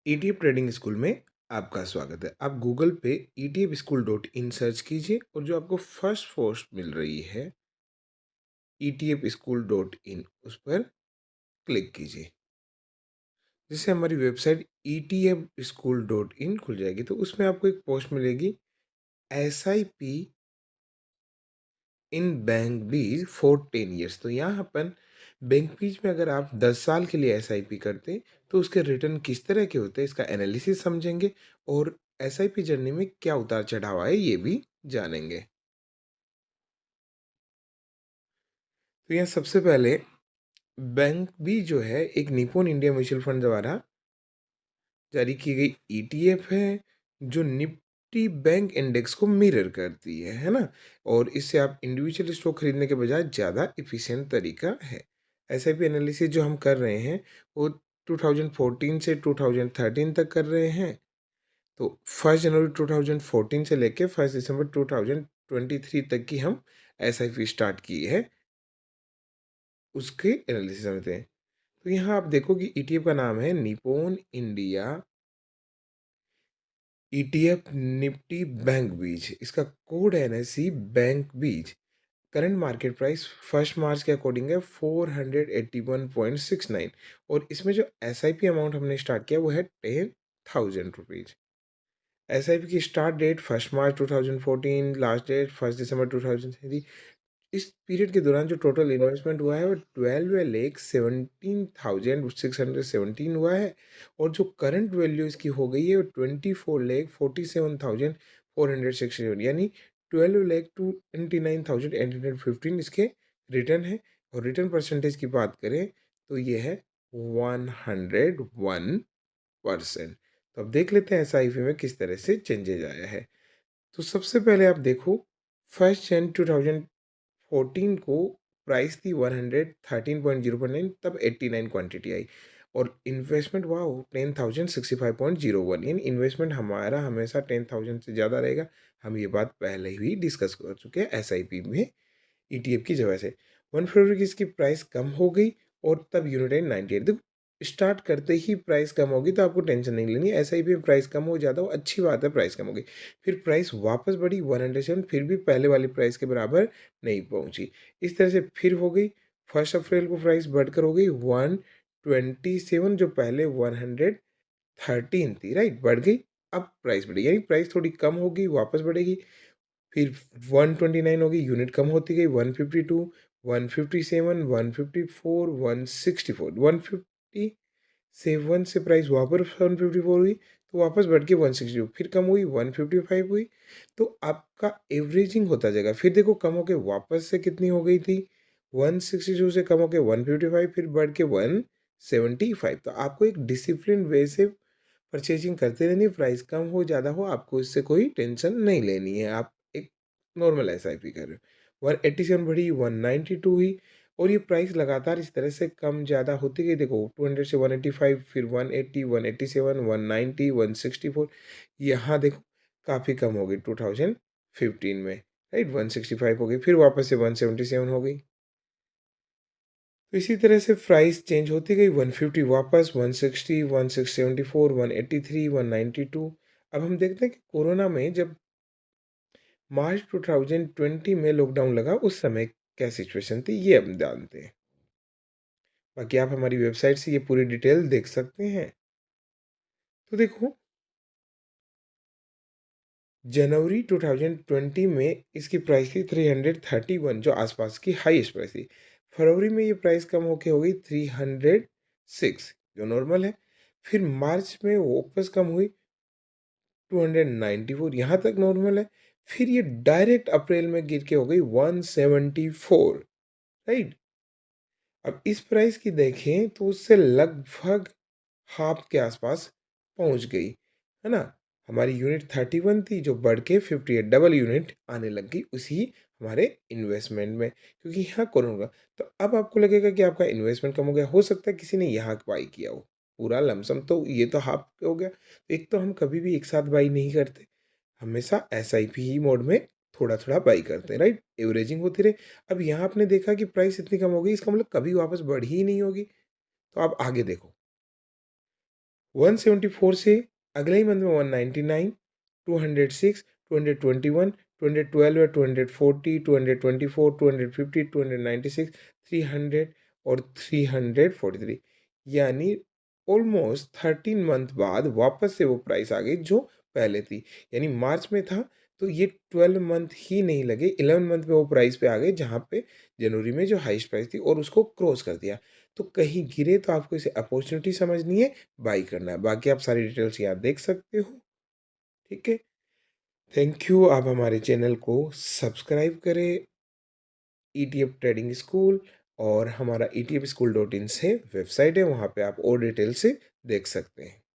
ETF trading school में आपका स्वागत है। आप गूगल पे etfschool.in सर्च कीजिए और जो आपको फर्स्ट पोस्ट मिल रही है etfschool.in उस पर क्लिक कीजिए। जिससे हमारी वेबसाइट etfschool.in खुल जाएगी। तो उसमें आपको एक पोस्ट मिलेगी एसआईपी इन बैंक बीज फॉर 10 ईयर्स। तो यहाँ अपन बैंक बीज में अगर आप 10 साल के लिए एसआईपी करते हैं तो उसके रिटर्न किस तरह के होते हैं इसका एनालिसिस समझेंगे और एसआईपी जर्नी में क्या उतार चढ़ाव आए ये भी जानेंगे। तो यहाँ सबसे पहले बैंक बी जो है एक निप्पॉन इंडिया म्यूचुअल फंड द्वारा जारी की गई ईटीएफ है जो निफ्टी बैंक इंडेक्स को मिरर करती है ना। और इससे आप इंडिविजुअल स्टॉक खरीदने के बजाय ज़्यादा इफिशिएंट तरीका है। एसआईपी एनालिसिस जो हम कर रहे हैं वो 2014 से 2013 तक कर रहे हैं। तो 1 जनवरी 2014 से लेके 1 दिसंबर 2023 तक की हम एसआईपी स्टार्ट की है, उसके एनालिसिस समझते हैं। तो यहाँ आप देखो कि ईटीएफ का नाम है Nippon India ETF Nifty bank बीज। इसका कोड है एनएससी बैंक बीज। करंट मार्केट प्राइस 1 मार्च के अकॉर्डिंग है 481.69। और इसमें जो एसआईपी अमाउंट हमने स्टार्ट किया वो है 10,000 रुपीज। एसआईपी की स्टार्ट डेट 1 मार्च 2014, लास्ट डेट 1 दिसंबर 2003। इस पीरियड के दौरान जो टोटल इन्वेस्टमेंट हुआ है वो 12,17,617 हुआ है। और जो करंट वैल्यू इसकी हो गई है वो 24,47,467 यानी 12,29,815 इसके रिटर्न है। और रिटर्न परसेंटेज की बात करें तो ये है 101%। तो अब देख लेते हैं एसआईपी में किस तरह से चेंजेज आया है। तो सबसे पहले आप देखो 1 जनवरी 2014 को प्राइस थी 113.049, तब 89 क्वांटिटी आई। और इन्वेस्टमेंट हुआ 10,065.01 यानी इन्वेस्टमेंट हमारा हमेशा 10,000 से ज़्यादा रहेगा। हम ये बात पहले ही डिस्कस कर चुके हैं एसआईपी में ईटीएफ की वजह से। 1 फरवरी की इसकी प्राइस कम हो गई और तब यूनिट है 98। देखो स्टार्ट करते ही प्राइस कम होगी तो आपको टेंशन नहीं लेनी। एसआईपी में प्राइस कम हो जाता हो अच्छी बात है, प्राइस कम होगी। फिर प्राइस वापस बढ़ी 107, फिर भी पहले वाली प्राइस के बराबर नहीं पहुंची। इस तरह से फिर हो गई 1 अप्रैल को प्राइस बढ़कर हो गई 127, जो पहले 113 थी, राइट, बढ़ गई। अब प्राइस बढ़ी यानी प्राइस थोड़ी कम होगी वापस बढ़ेगी। फिर 129 हो गई, यूनिट कम होती गई 152, 157, 154, 164, 157 से प्राइस वापस 154 हुई तो वापस बढ़ के 160, फिर कम हुई 155 हुई। तो आपका एवरेजिंग होता जाएगा। फिर देखो कम होके वापस से कितनी हो गई थी 162 से कम होके 155, फिर बढ़ के 175। तो आपको एक डिसिप्लिन वे से परचेजिंग करते रहनी है। प्राइस कम हो ज़्यादा हो आपको इससे कोई टेंशन नहीं लेनी है। आप एक नॉर्मल एसआईपी कर रहे हो। 187 बढ़ी 192 हुई। और ये प्राइस लगातार इस तरह से कम ज़्यादा होती गई। देखो 200 से 185, फिर 180, 187, 190, 164। यहाँ देखो काफ़ी कम हो गई 2015 में, राइट, 165 हो गई, फिर वापस से 177 हो गई। तो इसी तरह से प्राइस चेंज होती गई 150 वापस 160, 1674, 183, 192। अब हम देखते हैं कि कोरोना में जब मार्च 2020 में लॉकडाउन लगा उस समय क्या सिचुएशन थी ये हम जानते हैं। बाकी आप हमारी वेबसाइट से ये पूरी डिटेल देख सकते हैं। तो देखो जनवरी 2020 में इसकी प्राइस थी 331, जो आसपास की हाईएस्ट प्राइस थी। फरवरी में ये प्राइस कम होके हो गई 306, जो नॉर्मल है। फिर मार्च में वापस कम हुई 294, यहाँ तक नॉर्मल है। फिर ये डायरेक्ट अप्रैल में गिर के हो गई 174, राइट। अब इस प्राइस की देखें तो उससे लगभग हाफ के आसपास पहुंच गई, है ना। हमारी यूनिट 31 थी जो बढ़ के 58, डबल यूनिट आने लग गई उसी हमारे इन्वेस्टमेंट में, क्योंकि यहाँ कौन होगा। तो अब आपको लगेगा कि आपका इन्वेस्टमेंट कम हो गया, हो सकता है किसी ने यहाँ बाई किया हो पूरा लमसम, तो ये तो हाफ हो गया। एक तो हम कभी भी एक साथ बाई नहीं करते, हमेशा एसआईपी ही मोड में थोड़ा थोड़ा बाई करते हैं, राइट, एवरेजिंग होती रहे। अब यहाँ आपने देखा कि प्राइस इतनी कम हो गई, इसका मतलब कभी वापस बढ़ी ही नहीं होगी। तो आप आगे देखो 174 से अगले ही मंथ में 199, 206, 221, 212 है, 240, 224, 250, 296, 300 और 343, यानी ऑलमोस्ट 13 मंथ बाद वापस से वो प्राइस आ गई जो पहले थी। यानी मार्च में था तो ये 12 मंथ ही नहीं लगे, 11 मंथ में वो प्राइस पे आ गए जहाँ पे जनवरी में जो हाईएस्ट प्राइस थी और उसको क्रॉस कर दिया। तो कहीं गिरे तो आपको इसे अपॉर्चुनिटी समझनी है, बाई करना है। बाकी आप सारी डिटेल्स यहाँ देख सकते हो। ठीक है, थैंक यू। आप हमारे चैनल को सब्सक्राइब करें, ईटीएफ ट्रेडिंग स्कूल, और हमारा etfschool.in से वेबसाइट है, वहाँ पे आप और डिटेल से देख सकते हैं।